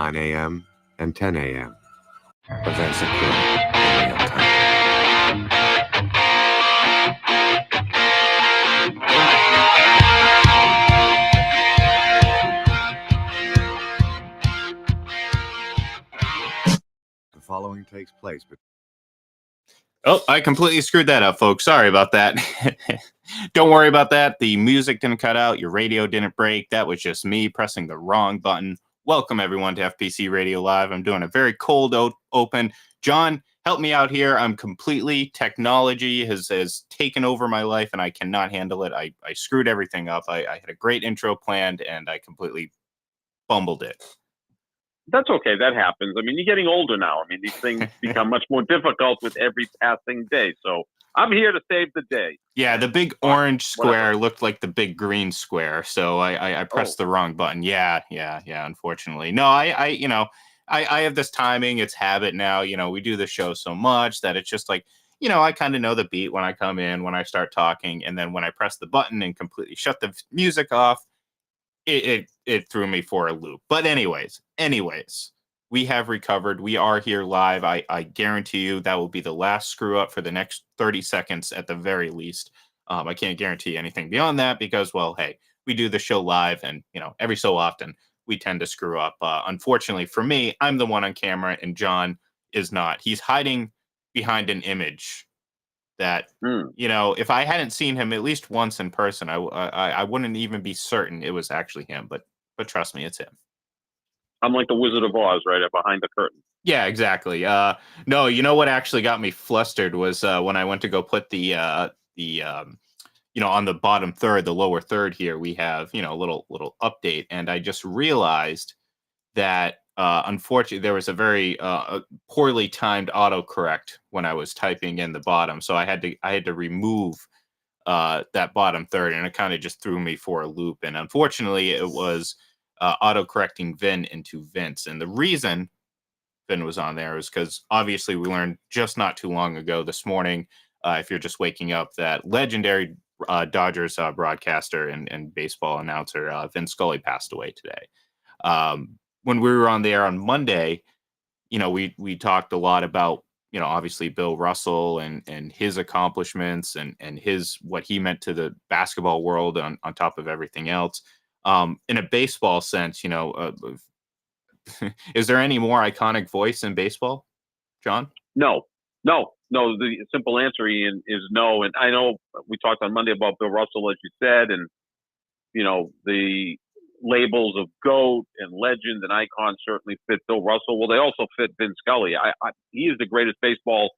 9 a.m. and 10 a.m. Events occur in real time. The following takes place. Oh, I completely screwed that up, folks. Sorry about that. Don't worry about that. The music didn't cut out. Your radio didn't break. That was just me pressing the wrong button. Welcome, everyone, to FPC Radio Live. I'm doing a very cold open. John, help me out here. I'm completely, technology has taken over my life, and I cannot handle it. I screwed everything up. I had a great intro planned, and I completely bumbled it. That's okay. That happens. I mean, you're getting older now. I mean, these things become much more difficult with every passing day. So I'm here to save the day. Yeah, the big orange square looked like the big green square, so I pressed the wrong button. Yeah. Unfortunately, no, I have this timing. It's habit now. We do the show so much that it's just like, I kind of know the beat when I come in, when I start talking, and then when I press the button and completely shut the music off, it threw me for a loop. But anyways, we have recovered. We are here live. I guarantee you that will be the last screw up for the next 30 seconds at the very least. I can't guarantee anything beyond that because, well, hey, we do the show live, and every so often we tend to screw up. Unfortunately for me, I'm the one on camera, and John is not. He's hiding behind an image that if I hadn't seen him at least once in person, I wouldn't even be certain it was actually him. But trust me, it's him. I'm like the Wizard of Oz, right up behind the curtain. Yeah, exactly. No, what actually got me flustered was when I went to go put the on the bottom third, the lower third here, we have a little update, and I just realized that unfortunately there was a very poorly timed autocorrect when I was typing in the bottom, so I had to remove that bottom third, and it kind of just threw me for a loop. And unfortunately, it was autocorrecting Vin into Vince, and the reason Vin was on there is because obviously we learned just not too long ago this morning, if you're just waking up, that legendary Dodgers broadcaster and baseball announcer Vin Scully passed away today. When we were on the air on Monday, we talked a lot about, obviously Bill Russell and his accomplishments and what he meant to the basketball world on top of everything else. In a baseball sense, is there any more iconic voice in baseball, John? No. The simple answer, Ian, is no. And I know we talked on Monday about Bill Russell, as you said, and the labels of GOAT and legend and icon certainly fit Bill Russell. Well, they also fit Vin Scully. He is the greatest baseball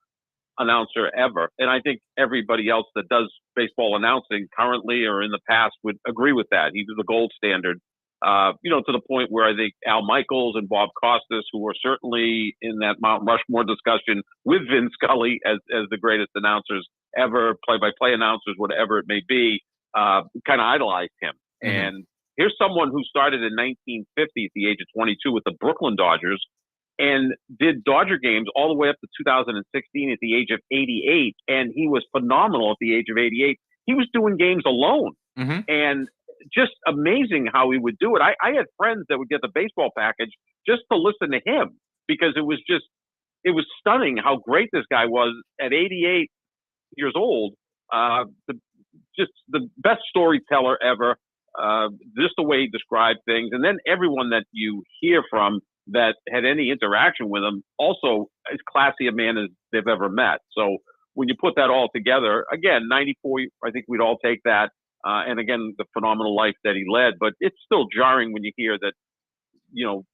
announcer ever. And I think everybody else that does baseball announcing currently or in the past would agree with that. He was the gold standard, to the point where I think Al Michaels and Bob Costas, who were certainly in that Mount Rushmore discussion with Vin Scully as the greatest announcers ever, play-by-play announcers, whatever it may be, kind of idolized him. Mm-hmm. And here's someone who started in 1950 at the age of 22 with the Brooklyn Dodgers and did Dodger games all the way up to 2016 at the age of 88. And he was phenomenal at the age of 88. He was doing games alone. Mm-hmm. And just amazing how he would do it. I had friends that would get the baseball package just to listen to him because it was stunning how great this guy was at 88 years old. Just the best storyteller ever. Just the way he described things. And then everyone that you hear from that had any interaction with him also as classy a man as they've ever met. So when you put that all together, again, 94, I think we'd all take that. And again, the phenomenal life that he led, but it's still jarring when you hear that,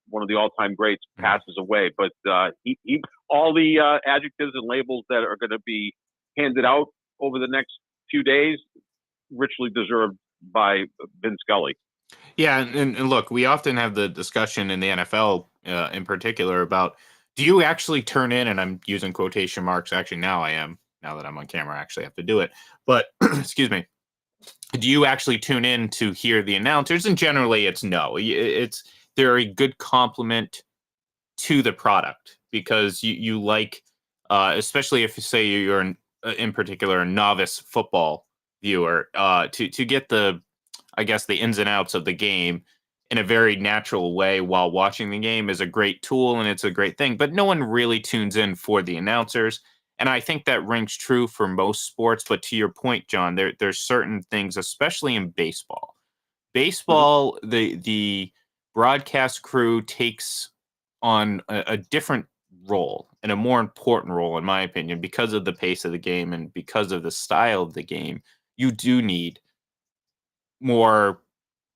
one of the all-time greats passes away. But he all the adjectives and labels that are going to be handed out over the next few days, richly deserved by Vin Scully. Yeah, and look, we often have the discussion in the NFL in particular about, do you actually turn in, and I'm using quotation marks, actually now that I'm on camera, I actually have to do it, but excuse me, do you actually tune in to hear the announcers? And generally it's no. They're a good compliment to the product because you like, especially if you say you're in particular a novice football viewer, to get the ins and outs of the game in a very natural way while watching the game is a great tool and it's a great thing, but no one really tunes in for the announcers. And I think that rings true for most sports. But to your point, John, there's certain things, especially in baseball. Mhm. Baseball, the broadcast crew takes on a different role and a more important role, in my opinion, because of the pace of the game and because of the style of the game. You do need more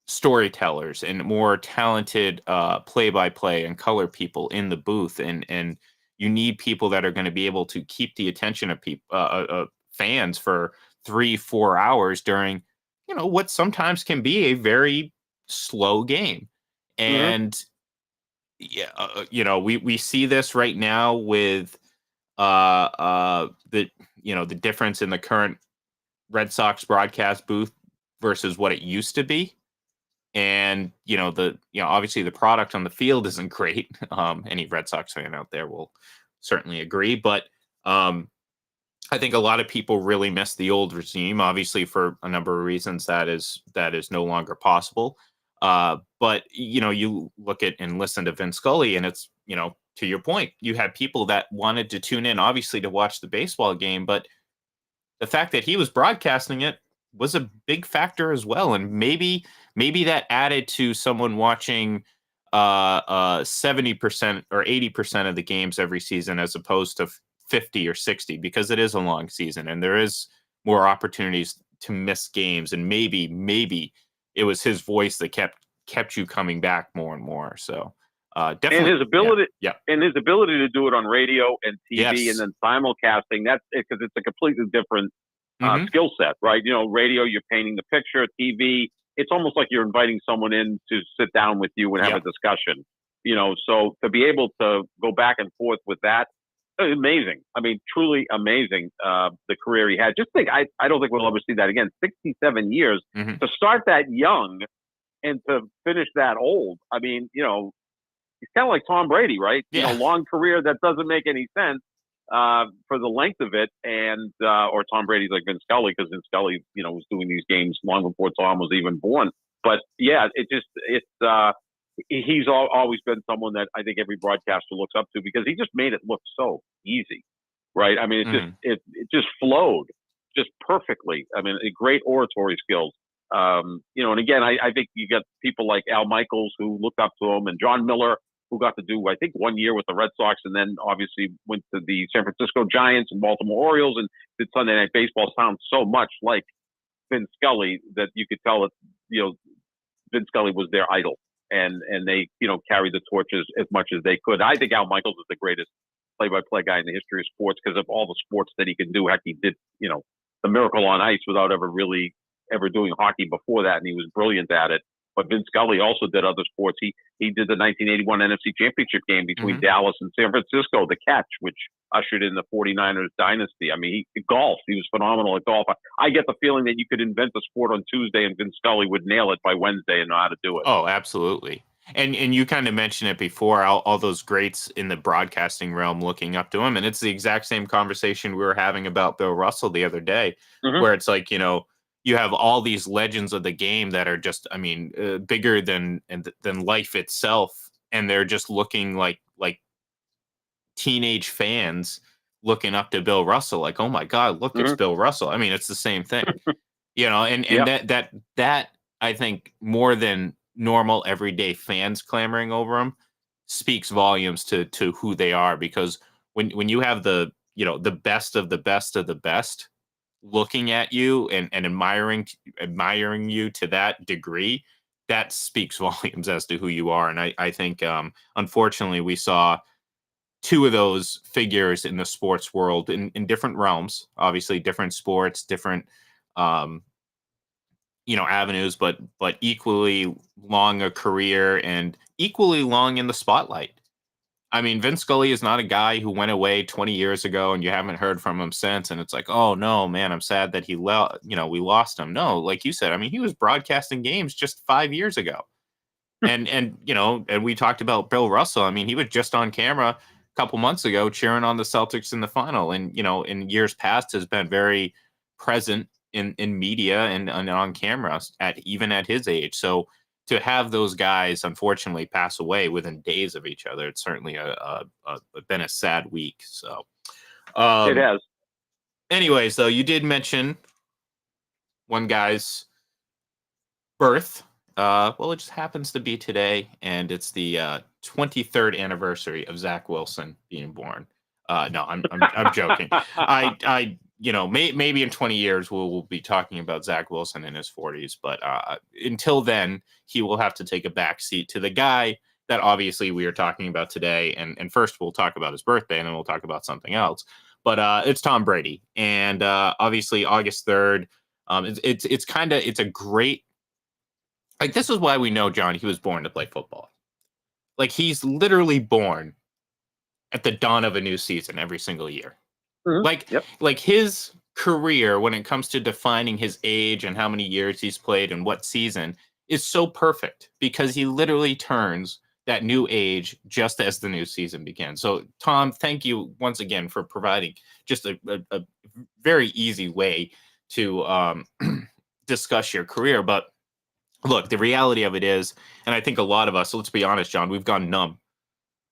storytellers and more talented play-by-play and color people in the booth, and you need people that are going to be able to keep the attention of people fans for 3-4 hours during what sometimes can be a very slow game. Mhm. And yeah, we see this right now with the the difference in the current Red Sox broadcast booth versus what it used to be. And obviously the product on the field isn't great. Any Red Sox fan out there will certainly agree, but I think a lot of people really miss the old regime. Obviously, for a number of reasons, that is no longer possible. But you look at and listen to Vin Scully, and it's to your point, you had people that wanted to tune in, obviously, to watch the baseball game, but the fact that he was broadcasting it was a big factor as well. And maybe that added to someone watching 70% or 80% of the games every season as opposed to 50 or 60, because it is a long season and there is more opportunities to miss games. And maybe it was his voice that kept you coming back more and more. So And definitely. his ability Yeah. and his ability to do it on radio and TV and Yes. then simulcasting, that's it, because it's a completely different Hmm. skill set, right? Radio, you're painting the picture. TV, it's almost like you're inviting someone in to sit down with you and have Yeah. a discussion. So to be able to go back and forth with that, amazing. I mean, truly amazing. The career he had. Just think, I don't think we'll ever see that again. 67 years Hmm. to start that young and to finish that old. I mean, he's kind of like Tom Brady, right? Yeah. Long career that doesn't make any sense for the length of it, and or Tom Brady's like Vin Scully, because Vin Scully, was doing these games long before Tom was even born. But yeah, he's always been someone that I think every broadcaster looks up to, because he just made it look so easy, right? I mean, Mhm. it just flowed just perfectly. I mean, great oratory skills. And again, I think you got people like Al Michaels who looked up to him, and John Miller, who got to do, I think, 1 year with the Red Sox, and then obviously went to the San Francisco Giants and Baltimore Orioles and did Sunday Night Baseball. Sounds so much like Vin Scully that you could tell that, Vin Scully was their idol, and they, carried the torches as much as they could. I think Al Michaels is the greatest play-by-play guy in the history of sports, because of all the sports that he can do. Heck, he did, the Miracle on Ice without ever doing hockey before that, and he was brilliant at it. But Vin Scully also did other sports. He did the 1981 NFC Championship game between Mhm. Dallas and San Francisco, the catch, which ushered in the 49ers dynasty. I mean, golf. He was phenomenal at golf. I get the feeling that you could invent a sport on Tuesday and Vin Scully would nail it by Wednesday and know how to do it. Oh, absolutely. And you kind of mentioned it before, all those greats in the broadcasting realm looking up to him. And it's the exact same conversation we were having about Bill Russell the other day, Mm-hmm. where it's like, you have all these legends of the game that are just, I mean, bigger than life itself. And they're just looking like teenage fans looking up to Bill Russell, like, oh my God, look, it's Mm-hmm. Bill Russell. I mean, it's the same thing. And Yeah. that I think, more than normal everyday fans clamoring over him, speaks volumes to who they are. Because when you have the best of the best of the best looking at you and admiring you to that degree, that speaks volumes as to who you are. And I think, unfortunately, we saw two of those figures in the sports world in different realms, obviously different sports, different um avenues, but equally long a career and equally long in the spotlight. I mean, Vince Scully is not a guy who went away 20 years ago and you haven't heard from him since, and it's like, oh no, man, I'm sad that we lost him. No, like you said, I mean, he was broadcasting games just 5 years ago. And we talked about Bill Russell. I mean, he was just on camera a couple months ago cheering on the Celtics in the final, and in years past has been very present in media and on camera at even at his age. So to have those guys unfortunately pass away within days of each other, it's certainly been a sad week. So It has. anyways, though, you did mention one guy's birth. Well, it just happens to be today, and it's the 23rd anniversary of Zach Wilson being born. No, I'm joking. I maybe in 20 years we'll be talking about Zach Wilson in his 40s, but until then, he will have to take a back seat to the guy that obviously we are talking about today. And first we'll talk about his birthday, and then we'll talk about something else. But it's Tom Brady, and obviously August 3rd. It's a great, like, this is why we know, John, he was born to play football. Like, he's literally born at the dawn of a new season every single year. Mm-hmm. Like his career, when it comes to defining his age and how many years he's played and what season, is so perfect because he literally turns that new age just as the new season begins. So, Tom, thank you once again for providing just a very easy way to discuss your career. But look, the reality of it is, and I think a lot of us, let's be honest, John, we've gone numb,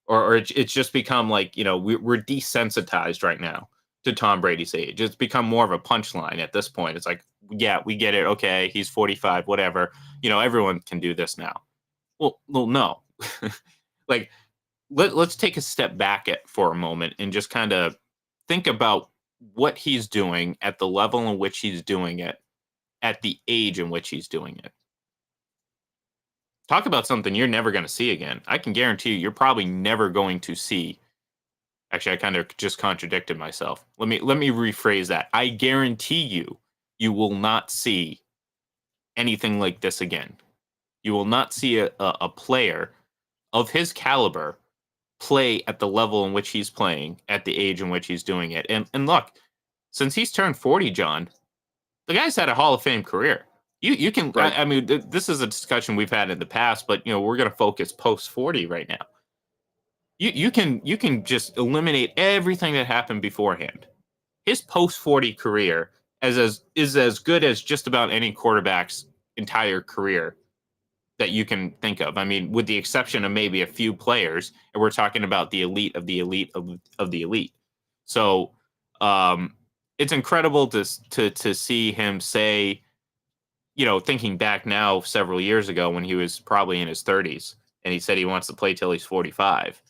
or it's just become like, we're desensitized right now to Tom Brady's age. It's become more of a punchline at this point. It's like, yeah, we get it. Okay, he's 45, whatever. Everyone can do this now. Well, no. Like, let's take a step back for a moment and just kind of think about what he's doing at the level in which he's doing it, at the age in which he's doing it. Talk about something you're never going to see again. I can guarantee you're probably never going to see. Actually, I kind of just contradicted myself. Let me rephrase that. I guarantee you will not see anything like this again. You will not see a player of his caliber play at the level in which he's playing, at the age in which he's doing it. And look, since he's turned 40, John, the guy's had a Hall of Fame career. You can, right. I mean, this is a discussion we've had in the past, but we're going to focus post 40 right now. You can just eliminate everything that happened beforehand. His post 40 career is as good as just about any quarterback's entire career that you can think of. I mean, with the exception of maybe a few players, and we're talking about the elite of the elite of the elite. So it's incredible to see him say, thinking back now several years ago when he was probably in his 30s, and he said he wants to play till he's 45.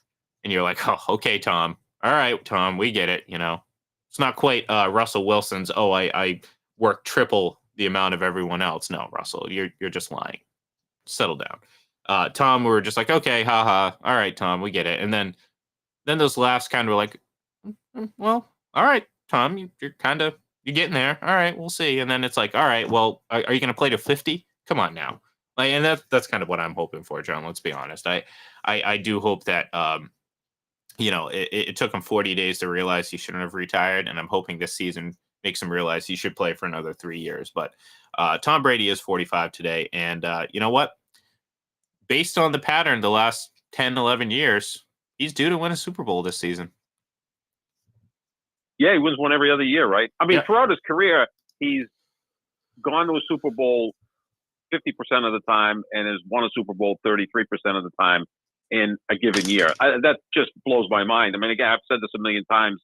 And you're like, oh, okay, Tom. All right, Tom, we get it. It's not quite Russell Wilson's, I work triple the amount of everyone else. No, Russell, you're just lying. Settle down. Tom, we were just like, okay, haha. All right, Tom, we get it. And then those laughs kind of were like, well, all right, Tom, you're getting there. All right, we'll see. And then it's like, all right, well, are you going to play to 50? Come on now. And that's kind of what I'm hoping for, John. Let's be honest. I do hope that, it took him 40 days to realize he shouldn't have retired. And I'm hoping this season makes him realize he should play for another 3 years. But Tom Brady is 45 today. And you know what? Based on the pattern the last 10, 11 years, he's due to win a Super Bowl this season. Yeah, he wins one every other year, right? I mean, throughout his career, he's gone to a Super Bowl 50% of the time and has won a Super Bowl 33% of the time in a given year. That just blows my mind. I mean, again, I've said this a million times.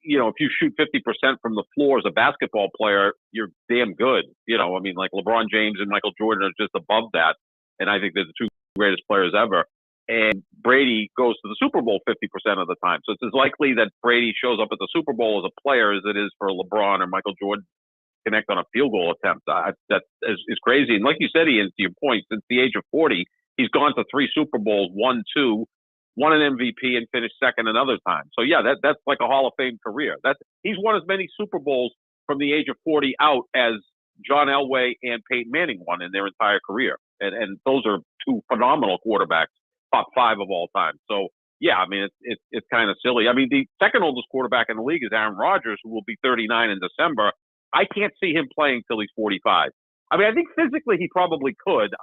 If you shoot 50% from the floor as a basketball player, you're damn good. I mean, like LeBron James and Michael Jordan are just above that. And I think they're the two greatest players ever. And Brady goes to the Super Bowl 50% of the time. So it's as likely that Brady shows up at the Super Bowl as a player as it is for LeBron or Michael Jordan to connect on a field goal attempt. That is crazy. And like you said, Ian, to your point, since the age of 40, he's gone to 3 Super Bowls, won 2, won an MVP, and finished second another time. So yeah, that's like a Hall of Fame career. He's won as many Super Bowls from the age of 40 out as John Elway and Peyton Manning won in their entire career. And those are 2 phenomenal quarterbacks, top 5 of all time. So yeah, I mean, it's kind of silly. I mean, the second oldest quarterback in the league is Aaron Rodgers, who will be 39 in December. I can't see him playing till he's 45. I mean, I think physically he probably could.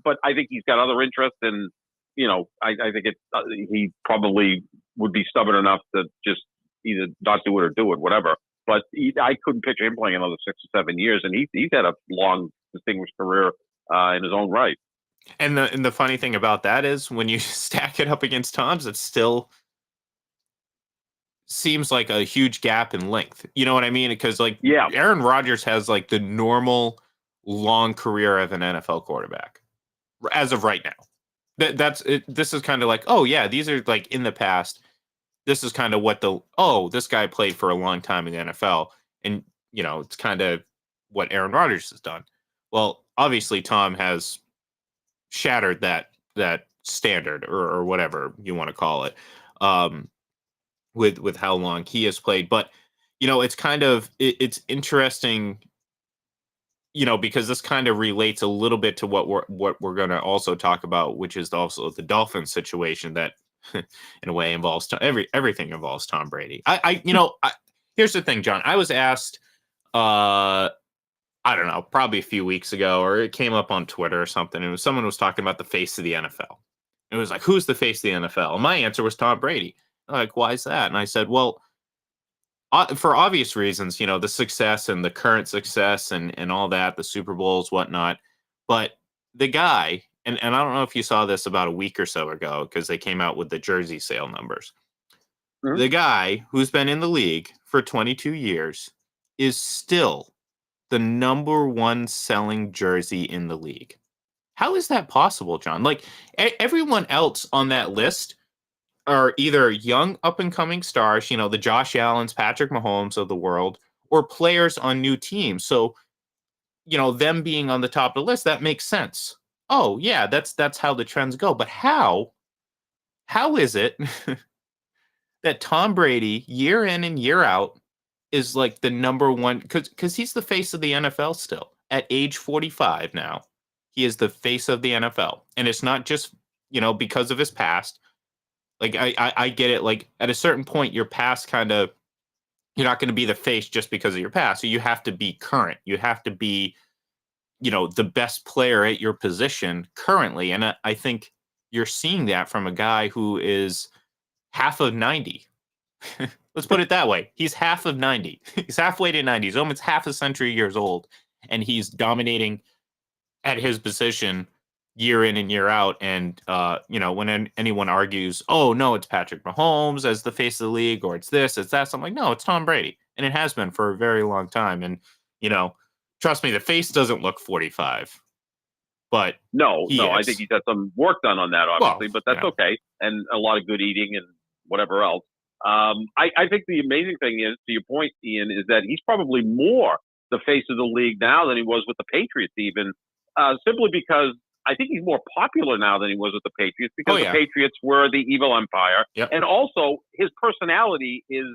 But I think he's got other interests, and I think he probably would be stubborn enough to just either not do it or do it, whatever. But I couldn't picture him playing another 6 or 7 years, and he's had a long, distinguished career in his own right. And the funny thing about that is when you stack it up against Tom's, it still seems like a huge gap in length. You know what I mean? Because like Yeah. Aaron Rodgers has like the normal long career of an NFL quarterback as of right now. That's it. This is kind of like, oh yeah, these are like in the past. This is kind of what this guy played for a long time in the NFL, and it's kind of what Aaron Rodgers has done. Well, obviously Tom has shattered that standard or whatever you want to call it, um, with how long he has played. But it's kind of it's interesting, because this kind of relates a little bit to what we're going to also talk about, which is also the Dolphins situation that, in a way, involves everything involves Tom Brady. Here's the thing, John. I was asked, I don't know, probably a few weeks ago, or it came up on Twitter or something. And someone was talking about the face of the NFL. It was like, who's the face of the NFL? And my answer was Tom Brady. Like, why is that? And I said, well, for obvious reasons, the success and the current success and all that, the Super Bowls, whatnot. But the guy, and I don't know if you saw this about a week or so ago, because they came out with the jersey sale numbers. Mhm. The guy who's been in the league for 22 years is still the number one selling jersey in the league. How is that possible, John? Like everyone else on that list are either young up and coming stars, the Josh Allens, Patrick Mahomes of the world, or players on new teams. So, them being on the top of the list, that makes sense. Oh, yeah, that's how the trends go. But how is it that Tom Brady, year in and year out, is like the number one, because he's the face of the NFL still at age 45 now. He is the face of the NFL, and it's not just because of his past. Like I get it. Like at a certain point, your past kind of, you're not going to be the face just because of your past. So you have to be current. You have to be the best player at your position currently, and I think you're seeing that from a guy who is half of 90. Let's put it that way. He's half of 90. He's halfway to 90. He's almost half a century years old, and he's dominating at his position year in and year out. And when anyone argues, oh no, it's Patrick Mahomes as the face of the league, or it's this, it's that, so I'm like, no, it's Tom Brady, and it has been for a very long time. And trust me, the face doesn't look 45, but No, he I is. think he's had some work done on that, obviously, Well, but that's okay, and a lot of good eating and whatever else. I think the amazing thing is, to your point, Ian, is that he's probably more the face of the league now than he was with the Patriots, even simply because I think he's more popular now than he was with the Patriots, because the Patriots were the evil empire, and also his personality is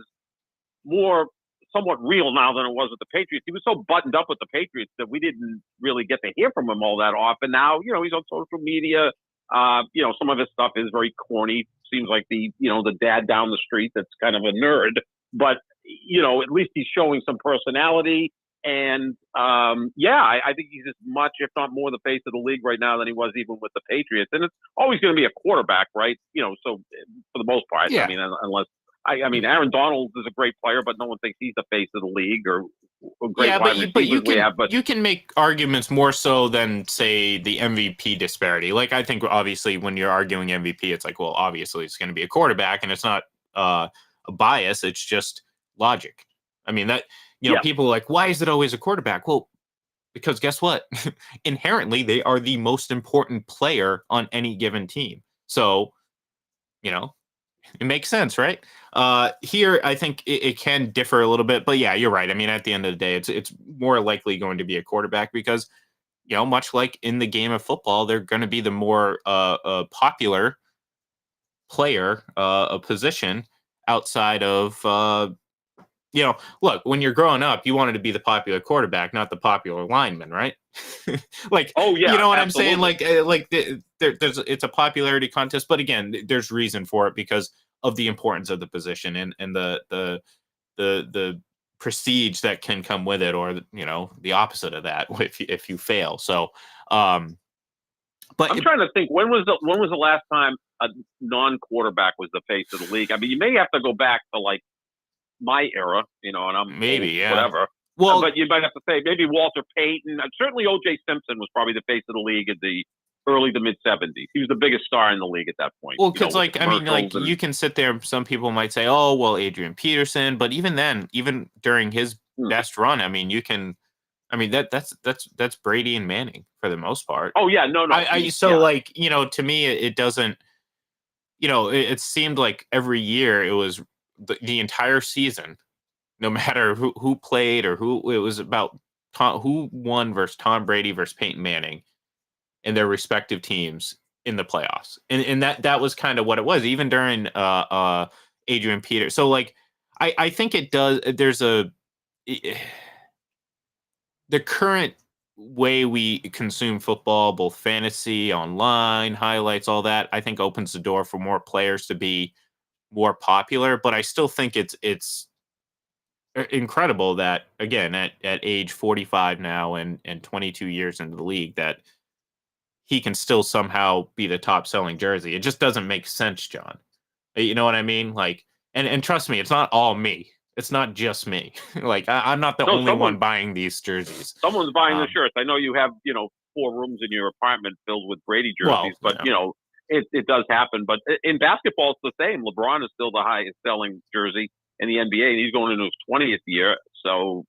more somewhat real now than it was with the Patriots. He was so buttoned up with the Patriots that we didn't really get to hear from him all that often. Now, he's on social media. Some of his stuff is very corny. Seems like the dad down the street that's kind of a nerd. But, at least he's showing some personality. And, I think he's as much, if not more, the face of the league right now than he was even with the Patriots. And it's always going to be a quarterback, right? So for the most part, I mean, unless, Aaron Donald is a great player, but no one thinks he's the face of the league or great wide receivers we have. But you can make arguments more so than, say, the MVP disparity. Like, I think, obviously, when you're arguing MVP, it's like, well, obviously, it's going to be a quarterback, and it's not a bias. It's just logic. I mean, that, people are like, why is it always a quarterback? Well, because guess what? Inherently, they are the most important player on any given team. So, it makes sense, right? Here, I think it can differ a little bit, but yeah, you're right. I mean, at the end of the day, it's more likely going to be a quarterback because, much like in the game of football, they're going to be the more popular player, a position outside of, look, when you're growing up, you wanted to be the popular quarterback, not the popular lineman, right? Like, oh yeah, you know what absolutely. I'm saying? There's it's a popularity contest, but again, there's reason for it because of the importance of the position and the prestige that can come with it, or the opposite of that if you fail. So, but I'm trying to think, when was the last time a non-quarterback was the face of the league? I mean, you may have to go back to like my era, and I'm maybe old, whatever. Well, but you might have to say maybe Walter Payton. Certainly, O.J. Simpson was probably the face of the league at the early to mid 70s. He was the biggest star in the league at that point. Well, because like I mean, like and, you can sit there. Some people might say, "Oh, well, Adrian Peterson," but even then, even during his best run, I mean, you can. I mean that's Brady and Manning for the most part. Oh yeah, no. Like to me it doesn't. It seemed like every year it was the entire season, no matter who played or who it was about who won versus Tom Brady versus Peyton Manning and their respective teams in the playoffs. And that was kind of what it was, even during Adrian Peter. So like I think it does there's the current way we consume football, both fantasy, online, highlights, all that, I think opens the door for more players to be more popular. But I still think it's incredible that again at age 45 now and 22 years into the league that he can still somehow be the top selling jersey. It just doesn't make sense, John. You know what I mean? Like, and trust me, it's not all me. It's not just me. Like, I'm not the only one buying these jerseys. Someone's buying the shirts. I know you have, 4 rooms in your apartment filled with Brady jerseys, but it does happen. But in basketball, it's the same. LeBron is still the highest selling jersey in the NBA, and he's going into his 20th year. So,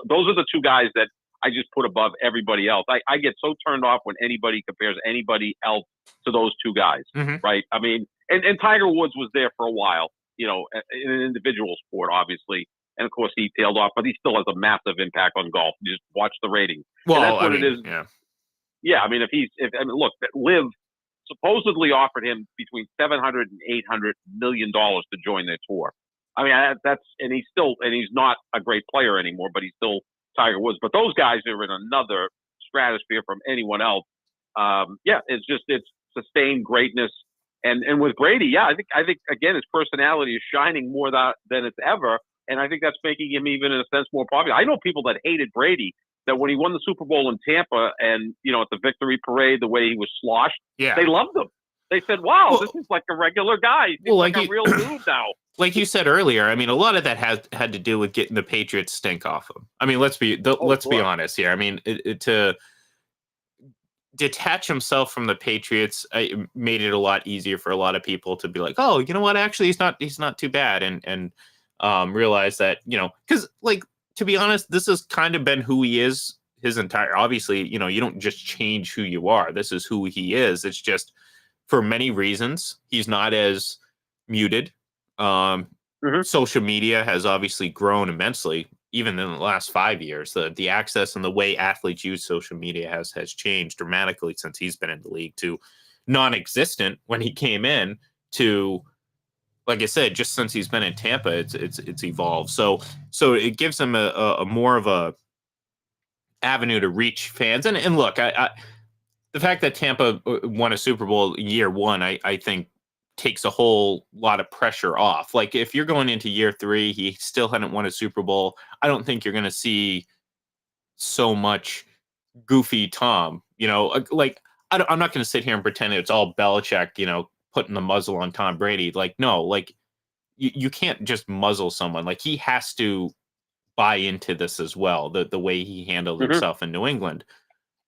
those are the two guys that I just put above everybody else. I get so turned off when anybody compares anybody else to those two guys, right? I mean, and Tiger Woods was there for a while, in an individual sport, obviously. And of course, he tailed off, but he still has a massive impact on golf. You just watch the ratings. Well, and that's what it is. Yeah. Yeah. I mean, look, Liv supposedly offered him between $700 and $800 million to join their tour. I mean, and he's not a great player anymore, but he's still Tiger Woods. But those guys are in another stratosphere from anyone else. It's sustained greatness. And with Brady, I think again, his personality is shining more than it's ever. And I think that's making him even in a sense more popular. I know people that hated Brady, that when he won the Super Bowl in Tampa and, at the victory parade, the way he was sloshed, they loved him. They said, wow, this is like a regular guy. He's like a real dude now. Like you said earlier, I mean, a lot of that had to do with getting the Patriots stink off him. I mean, let's be honest here. I mean, to detach himself from the Patriots made it a lot easier for a lot of people to be like, oh, you know what? Actually, he's not too bad, and realize that because like to be honest, this has kind of been who he is his entire. Obviously, you don't just change who you are. This is who he is. It's just for many reasons he's not as muted. Social media has obviously grown immensely, even in the last 5 years. The access and the way athletes use social media has changed dramatically since he's been in the league, to non-existent when he came in to, like I said, just since he's been in Tampa, it's evolved. So it gives him a more of a avenue to reach fans. And look, I the fact that Tampa won a Super Bowl year one, I think takes a whole lot of pressure off. Like if you're going into year 3, he still hadn't won a Super Bowl. I don't think you're going to see so much goofy Tom, like I'm not going to sit here and pretend it's all Belichick, putting the muzzle on Tom Brady. Like, no, like you can't just muzzle someone. Like he has to buy into this as well. The way he handled himself in New England.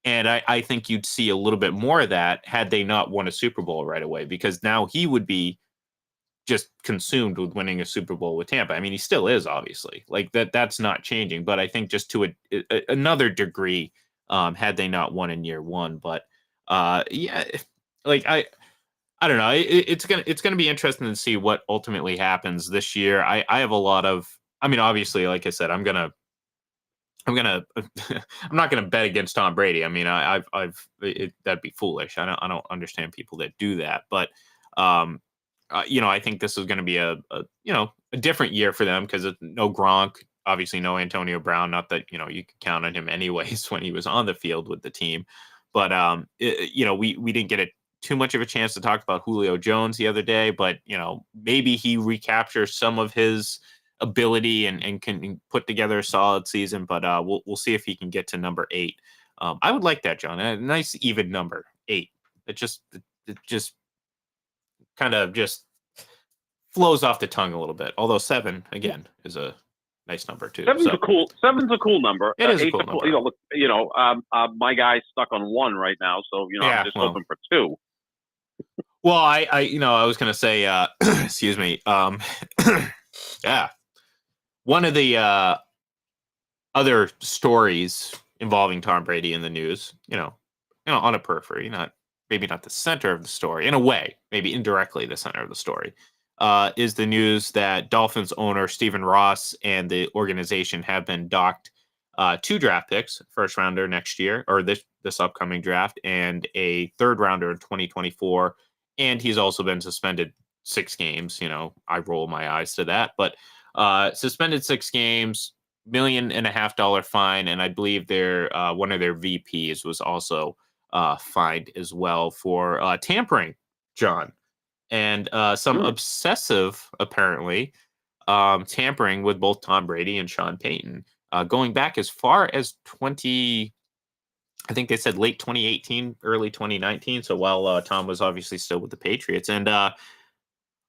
And I think you'd see a little bit more of that had they not won a Super Bowl right away, because now he would be just consumed with winning a Super Bowl with Tampa. I mean, he still is, obviously. Like that's not changing. But I think just to another degree, had they not won in year 1. But like I don't know. It's gonna be interesting to see what ultimately happens this year. I have a lot of. I mean, obviously, like I said, I'm not gonna bet against Tom Brady. I mean, that'd be foolish. I don't understand people that do that. But I think this is going to be a different year for them, because no Gronk, obviously no Antonio Brown. Not that you could count on him anyways when he was on the field with the team. But we didn't get too much of a chance to talk about Julio Jones the other day. But maybe he recaptures some of his ability and can put together a solid season. But we'll see if he can get to number 8. I would like that, John. A nice even number 8. It just kind of just flows off the tongue a little bit. Although 7 again is a nice number too. Seven's a cool number. It is a Eight's cool number. My guy's stuck on 1 right now, so I'm just hoping for 2. Well, I was gonna say, excuse me, yeah, one of the other stories involving Tom Brady in the news, on a periphery, maybe not the center of the story, in a way, maybe indirectly the center of the story, is the news that Dolphins owner Stephen Ross and the organization have been docked 2 draft picks, first rounder next year, or this upcoming draft, and a third rounder in 2024. And he's also been suspended 6 games. I roll my eyes to that, but suspended 6 games, $1.5 million fine, and I believe their one of their VPs was also fined as well for tampering, John, and some obsessive, apparently, tampering with both Tom Brady and Sean Payton, going back as far as I think they said late 2018, early 2019. So while Tom was obviously still with the Patriots, and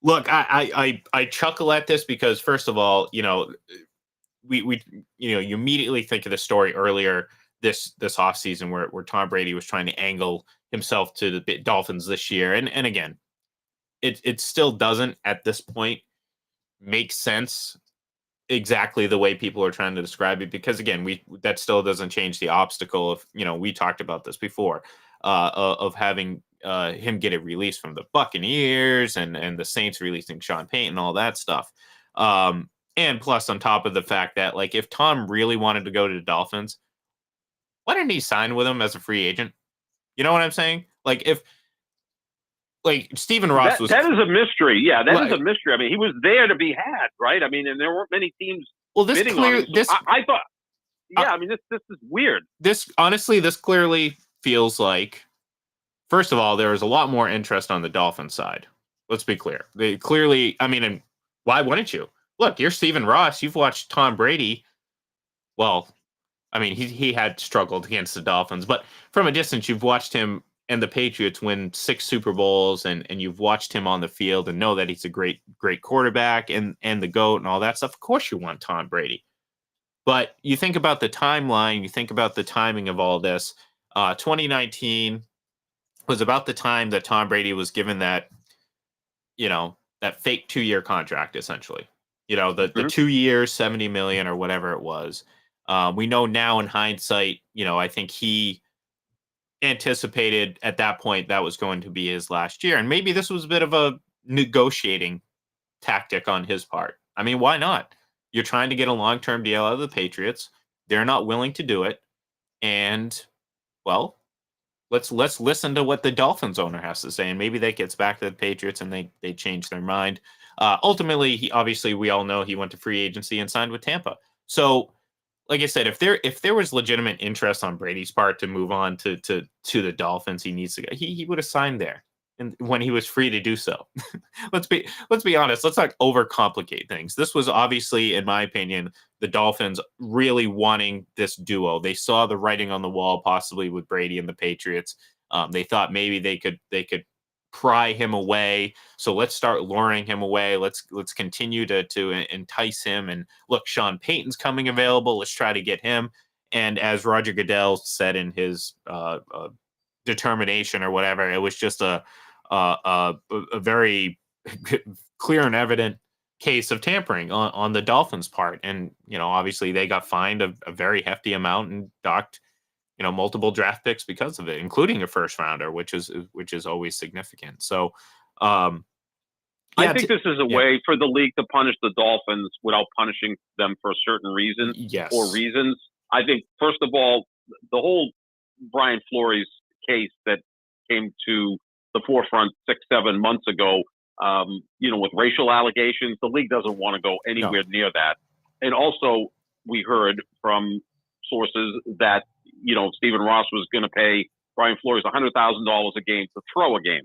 look, I chuckle at this because first of all, we you immediately think of the story earlier this offseason where Tom Brady was trying to angle himself to the Dolphins this year, and again, it still doesn't at this point make sense exactly the way people are trying to describe it, because again, that still doesn't change the obstacle of, we talked about this before, of having him get a release from the Buccaneers and the Saints releasing Sean Payton and all that stuff. And plus on top of the fact that, like, if Tom really wanted to go to the Dolphins, why didn't he sign with him as a free agent? You know what I'm saying? Like, if Stephen Ross was... That is a mystery. Yeah, that is a mystery. I mean, he was there to be had, right? I mean, and there weren't many teams bidding on him. So I thought, I mean, this is weird. This clearly feels like, first of all, there is a lot more interest on the Dolphins side. Let's be clear. They clearly, I mean, and why wouldn't you? Look, you're Stephen Ross. You've watched Tom Brady. Well, I mean, he had struggled against the Dolphins, but from a distance, you've watched him and the Patriots win 6 Super Bowls, and you've watched him on the field and know that he's a great quarterback and the GOAT and all that stuff. Of course you want Tom Brady. But you think about the timeline, you think about the timing of all this. 2019 was about the time that Tom Brady was given that, that fake 2-year contract, essentially. The 2 years, $70 million or whatever it was. We know now in hindsight, I think he anticipated at that point that was going to be his last year. And maybe this was a bit of a negotiating tactic on his part. I mean, why not? You're trying to get a long-term deal out of the Patriots. They're not willing to do it. And, well, let's listen to what the Dolphins owner has to say. And maybe that gets back to the Patriots and they change their mind. Ultimately, we all know he went to free agency and signed with Tampa. So, like I said, if there was legitimate interest on Brady's part to move on to the Dolphins, he would have signed there, and when he was free to do so. let's be honest. Let's not overcomplicate things. This was obviously, in my opinion, the Dolphins really wanting this duo. They saw the writing on the wall, possibly with Brady and the Patriots. They thought maybe they could pry him away. So let's start luring him away. Let's continue to entice him. And look, Sean Payton's coming available. Let's try to get him. And as Roger Goodell said in his determination or whatever, it was just a very clear and evident case of tampering on the Dolphins' part. And, obviously they got fined a very hefty amount and docked multiple draft picks because of it, including a first rounder, which is always significant. So, I think this is a way for the league to punish the Dolphins without punishing them for a certain reason or reasons. I think, first of all, the whole Brian Flores case that came to the forefront 6-7 months ago, with racial allegations, the league doesn't want to go anywhere near that. And also, we heard from sources that Stephen Ross was going to pay Brian Flores $100,000 a game to throw a game.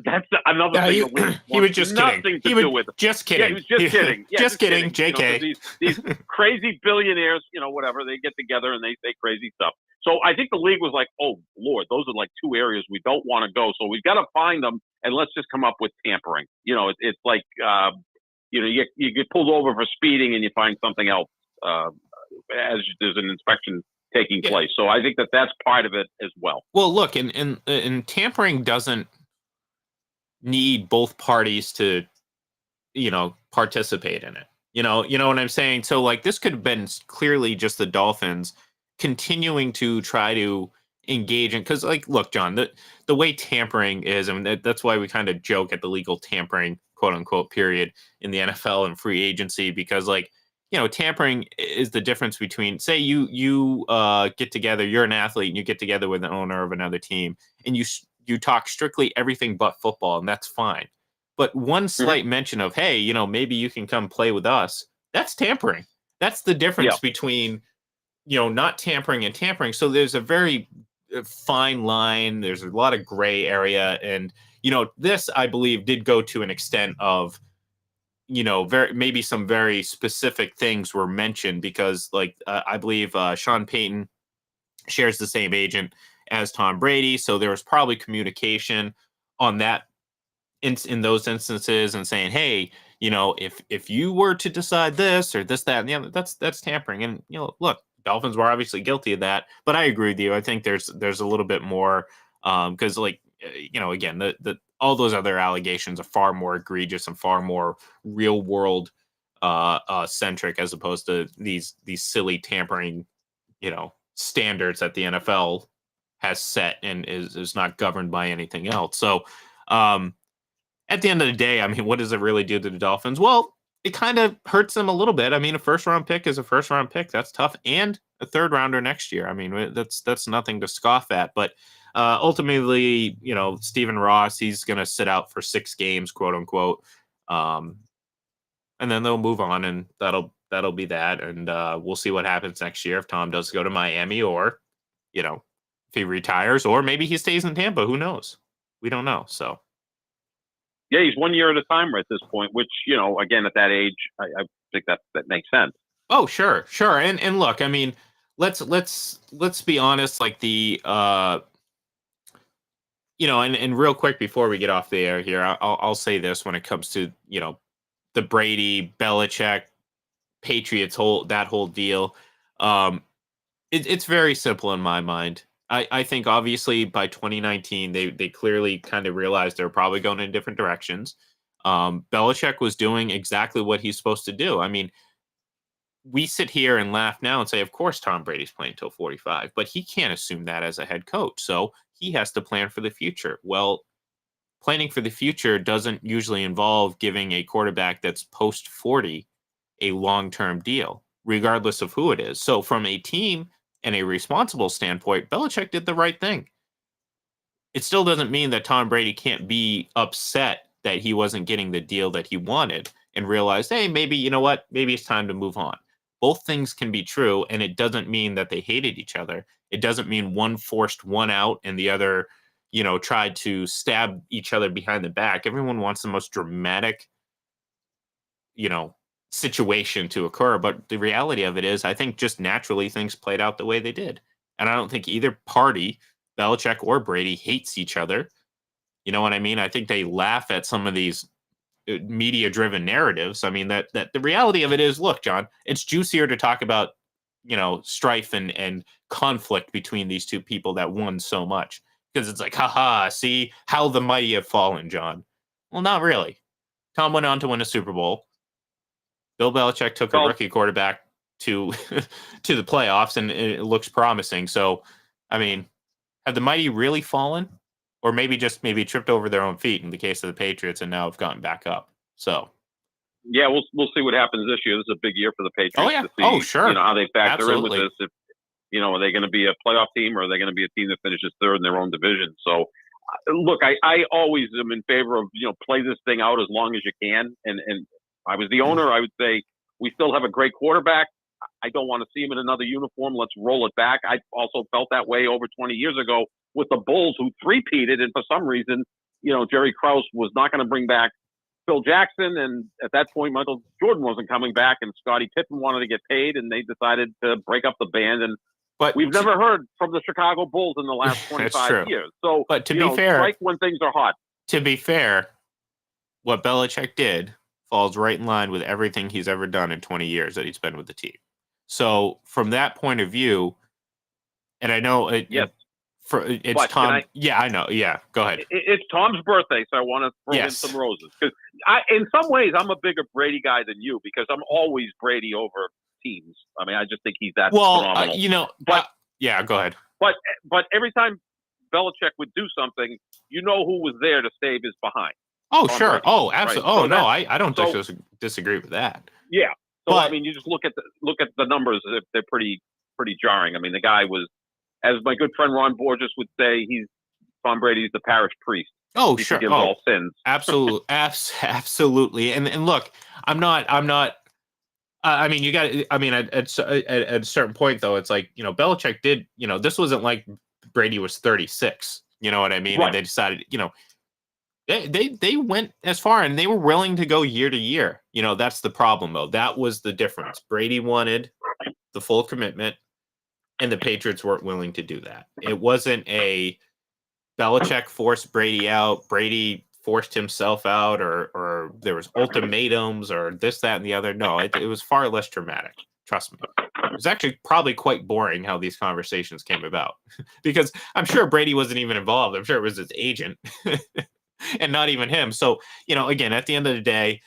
That's another thing. He was just kidding. He was just kidding. Yeah, he was just kidding. Yeah, just kidding. JK. These crazy billionaires, whatever, they get together and they say crazy stuff. So I think the league was like, oh, Lord, those are like 2 areas we don't want to go. So we've got to find them and let's just come up with tampering. It's like you get pulled over for speeding and you find something else as there's an inspection taking place. So I think that's part of it as well. Well, look, and tampering doesn't need both parties to, participate in it. You know what I'm saying? So like this could have been clearly just the Dolphins continuing to try to engage in, because like, look, John, the way tampering is, I mean, that's why we kind of joke at the legal tampering, quote unquote, period in the NFL and free agency, because like, tampering is the difference between, say you get together, you're an athlete and you get together with an owner of another team and you talk strictly everything but football, and that's fine. But one slight mention of, hey, maybe you can come play with us, that's tampering. That's the difference between, not tampering and tampering. So there's a very fine line. There's a lot of gray area. And, this, I believe, did go to an extent of, maybe some very specific things were mentioned because, like, I believe Sean Payton shares the same agent as Tom Brady. So there was probably communication on that in those instances and saying, hey, if you were to decide this or this, that, and the other, that's tampering. And, look, Dolphins were obviously guilty of that, but I agree with you. I think there's a little bit more because like, again, the all those other allegations are far more egregious and far more real world centric as opposed to these silly tampering, standards that the NFL has set and is not governed by anything else. So at the end of the day, I mean, what does it really do to the Dolphins? Well, it kind of hurts them a little bit. I mean, a first round pick is a first round pick. That's tough. And a third rounder next year. I mean, that's nothing to scoff at. But ultimately, Stephen Ross, he's going to sit out for 6 games, quote unquote. And then they'll move on, and that'll be that. And we'll see what happens next year if Tom does go to Miami, or, if he retires, or maybe he stays in Tampa. Who knows? We don't know. So. Yeah, he's 1 year at a time at this point, which, again, at that age, I think that makes sense. Oh, sure. And look, I mean, let's be honest, like the and real quick before we get off the air here, I'll say this when it comes to, the Brady, Belichick, Patriots whole deal. It's very simple in my mind. I think obviously by 2019 they clearly kind of realized they were probably going in different directions. Belichick was doing exactly what he's supposed to do. I mean, we sit here and laugh now and say, of course, Tom Brady's playing till 45, but he can't assume that as a head coach. So he has to plan for the future. Well, planning for the future doesn't usually involve giving a quarterback that's post 40 a long-term deal, regardless of who it is. So from a team and a responsible standpoint, Belichick did the right thing. It still doesn't mean that Tom Brady can't be upset that he wasn't getting the deal that he wanted and realize, hey, maybe, you know what? Maybe it's time to move on. Both things can be true, and it doesn't mean that they hated each other. It doesn't mean one forced one out and the other, tried to stab each other behind the back. Everyone wants the most dramatic, situation to occur. But the reality of it is, I think just naturally things played out the way they did. And I don't think either party, Belichick or Brady, hates each other. You know what I mean? I think they laugh at some of these media-driven narratives. I mean, that the reality of it is, look, John, it's juicier to talk about, strife and conflict between these two people that won so much. Because it's like, haha, see how the mighty have fallen, John. Well, not really. Tom went on to win a Super Bowl. Bill Belichick took a rookie quarterback to to the playoffs, and it looks promising. So, I mean, have the mighty really fallen? Or maybe tripped over their own feet in the case of the Patriots and now have gotten back up. So, yeah, we'll see what happens this year. This is a big year for the Patriots. Oh, yeah. To see, Sure. How they factor Absolutely. in with this. If, are they going to be a playoff team, or are they going to be a team that finishes third in their own division? So, look, I always am in favor of, play this thing out as long as you can. And I was the owner, I would say we still have a great quarterback. I don't want to see him in another uniform. Let's roll it back. I also felt that way over 20 years ago with the Bulls, who three-peated, and for some reason, Jerry Krause was not going to bring back Phil Jackson, and at that point, Michael Jordan wasn't coming back, and Scottie Pippen wanted to get paid, and they decided to break up the band. And we've never heard from the Chicago Bulls in the last 25 years. So, but to be fair, strike when things are hot. To be fair, what Belichick did falls right in line with everything he's ever done in 20 years that he's been with the team. So from that point of view, and I know it's But Tom. Yeah, I know. Yeah, go ahead. It's Tom's birthday, so I want to throw in some roses. Because in some ways, I'm a bigger Brady guy than you because I'm always Brady over teams. I mean, I just think he's that phenomenal. Yeah, go ahead. But every time Belichick would do something, you know who was there to save his behind. Oh, Tom sure. Brady, absolutely. Right? Oh, so no, I don't disagree with that. Yeah. So I mean, you just look at the numbers; they're pretty jarring. I mean, the guy was, as my good friend Ron Borges would say, Tom Brady's the parish priest. Oh, he sure. Forgives all sins. Absolutely, absolutely. And look, I'm not. I mean, you got. I mean, at a certain point, though, it's like, you know, Belichick did. You know, this wasn't like Brady was 36. You know what I mean? Right. And they decided, you know, they went as far, and they were willing to go year to year. You know, that's the problem, though. That was the difference. Brady wanted the full commitment, and the Patriots weren't willing to do that. It wasn't a Belichick forced Brady out. Brady forced himself out, or there was ultimatums, or this, that, and the other. No, it was far less dramatic. Trust me. It was actually probably quite boring how these conversations came about, because I'm sure Brady wasn't even involved. I'm sure it was his agent and not even him. So, you know, again, at the end of the day,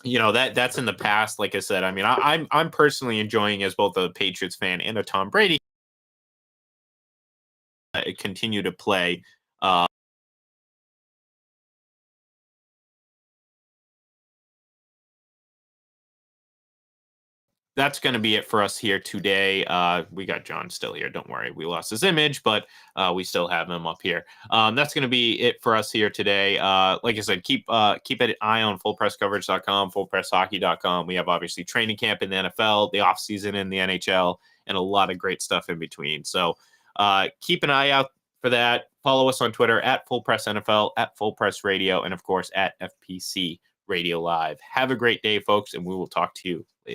you know, that's in the past. Like I said, I mean, I'm personally enjoying, as both a Patriots fan and a Tom Brady, continue to play. That's going to be it for us here today. We got John still here. Don't worry. We lost his image, but we still have him up here. That's going to be it for us here today. Like I said, keep an eye on fullpresscoverage.com, fullpresshockey.com. We have obviously training camp in the NFL, the offseason in the NHL, and a lot of great stuff in between. So keep an eye out for that. Follow us on Twitter at FullPressNFL, at FullPressRadio, and of course at FPC Radio Live. Have a great day, folks, and we will talk to you later.